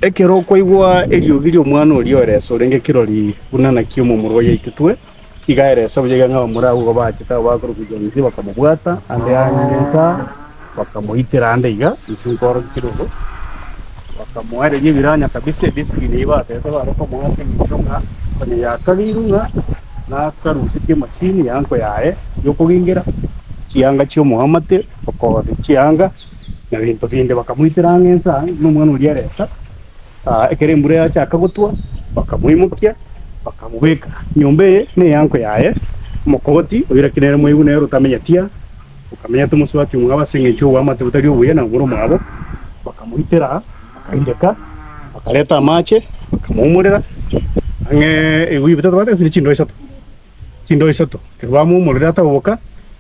ekero kwaigwa eriogi omwana orioreso renge kirori bunana kiomo murwa yaititwe igaereso byiga ngaba murago bachita bakuru kujonzi bakamubwata ande anyesa bakamuitira ande iga ikinkoro kirogo bakamuare yibiranya kabisa discipline ibate barako mwate ngonga kone yakabirunga na karusike machine yanko yae yokugingira chianga chio Muhammad bako chianga na bintu binde bakamuitira ngensa n'umwana urieresa ekere mbure achaka gutwa bakamuimukia bakamubeka nyombe ne yanko yae mukoti ubira kinere mwigu nero tamenyatia ukamenya tumuswati mwaba singecho wa mate butari ubuye na ngoro mwabo bakamuitira akaireka bakaleta amache bakamumurira ange ibitatu bate chindo isato kirwamu murira taboka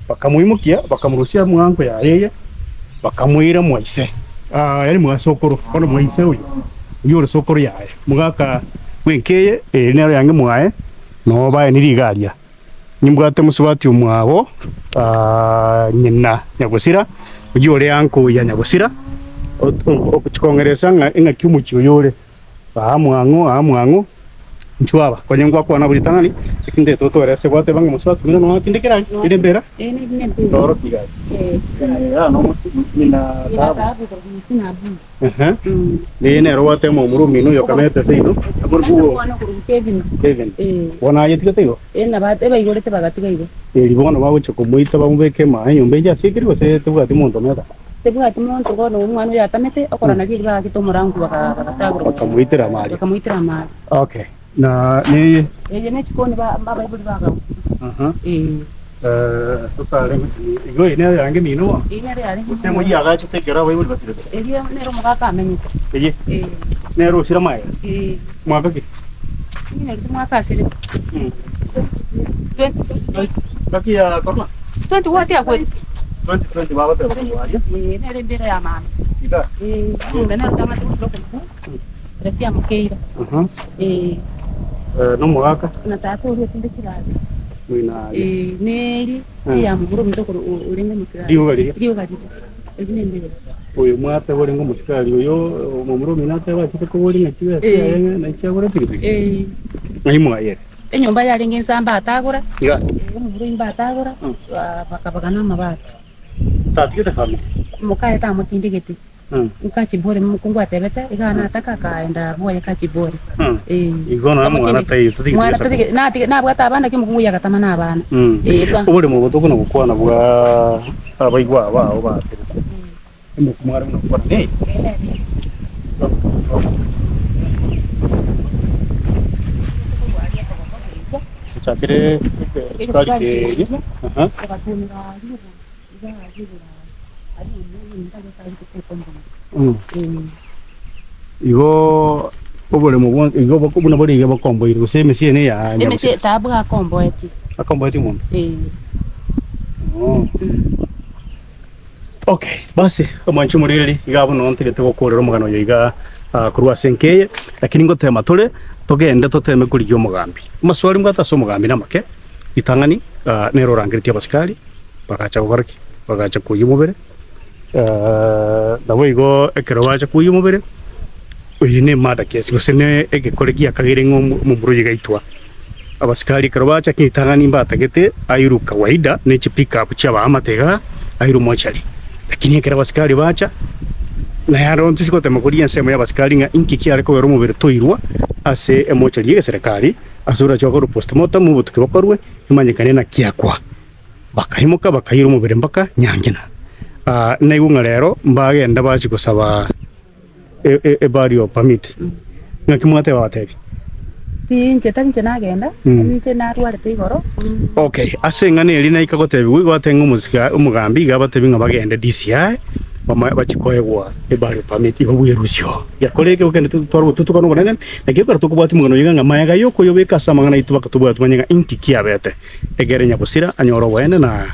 bakamuimukia bakamurushia mwanko yae bakamuira mwaise yari mwasokoro kono mwaise uyu yoro sokoro yae mugaka wenkeye nero yange mwae no bae nirigaria nimbwate musubati umwabo nyina nyagusira ujore yanko ya nyagusira okuchikongeresa nga kiumuchi uyore amwango nchwaba kwenye ngwa kwa na bulitangani ikinde toto rese gwate bange musubati ngino no kindekera ide mbera toro kigai no mina tabu sina bu ne roate mo muru minu yo kamete seino amurbu Kevin wana yetika tego na bate ba igore te bagati gaibo libono bawo chokumuita bamubeke mayo mbeja sikiri se tubati monto meta tebwati monto gono umwana yatamete akorana kiri ba kitomurangu bakatagura bakamuitira mali okay na ni ne chikoni baba ibuli baka totale igo ine yange mino ine yari usemo yaga chitekera ba ibuli basire eje nero mugaka amenyite eje nero sira maya mwaka ki ine mwaka asile 20 baki ya korma 20 wati ya kweli 20 baba te waje nere mbere ya mama ida nero kama tu loko resia mukeira no mwaka na tatu uri tindikiraje wina neri ya muguru mtoko uringe musira dio gari ejine mbere oyo mwate wori ngo musikali oyo mumuro minate ba kitoko wori ngakiwe na cyagora piri ngimo ayere enyomba yali ngensamba atagura mumuro imba atagura bakabagana mabati tatikete family mukaye ta mutindigete ukachibore mukungu atebete igana ataka kaenda boye kachibore igona mwana tayi tutigite na bwata abana kimukungu yakatamana abana ubure mu buto kuno gukwana bwa abaigwa bawo batire mukumara no kwa ne chakire kali igo obole mu igo bakubuna bari igo bakombo iri useme siene ya emese tabu akombo eti muntu okay basi amanchu murili igabo no ntire tugokorera mugano yo iga kurwa senkeye lakini ngo tema tole togende toteme kuri yo mugambi maswali mbata so mugambi namake itangani nero rangiriti abaskali bakacha kugariki bakacha kuyimubere dawe igo ekero bacha kuyimubere uyine mada kesi gusene egekoreki akagire ngo mumuru yigaitwa abaskali kero bacha kitangani mbata gete airu kawaida ne pick up chaba amatega airu mochari lakini ekero abaskali bacha na yaro ntushikote makuria nsemo ya abaskali nga inki kiare ko mubere toirwa ase emochari ye serikali asura chokoro postmortem mu butuke bakorwe imanyekane na kiakwa bakahimuka bakayiru mubere mbaka nyangena na igunga rero mbagenda bachi gusaba burial permit ngakimwate batebi tinje tanje nagenda nje narware tigoro okay asenga neri na ikagotebi wigotenga umusika umugambi gabatebi ngabagende DCI bachikoyegwa burial permit ihuye rusyo yakoreke ukende twarwo tutukano bonene nakikora tukubati mugano yinga mayaga yoko yobeka samangana itubaka tubwa tumanyanga inki kiabete egere nyabusira anyoro wene na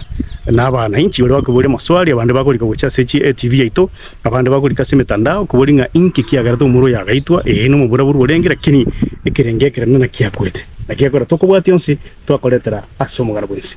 abana inchi bari bakubure maswali abandi bakorika gucha sechi TV yaito abandi bakorika semitandao kuburinga inki kiagara tumuru yagaitwa no mubura buru burengera kini ekerenge ekerana na kiakwete nakikora tukubati onsi twakoretera asomugara bwese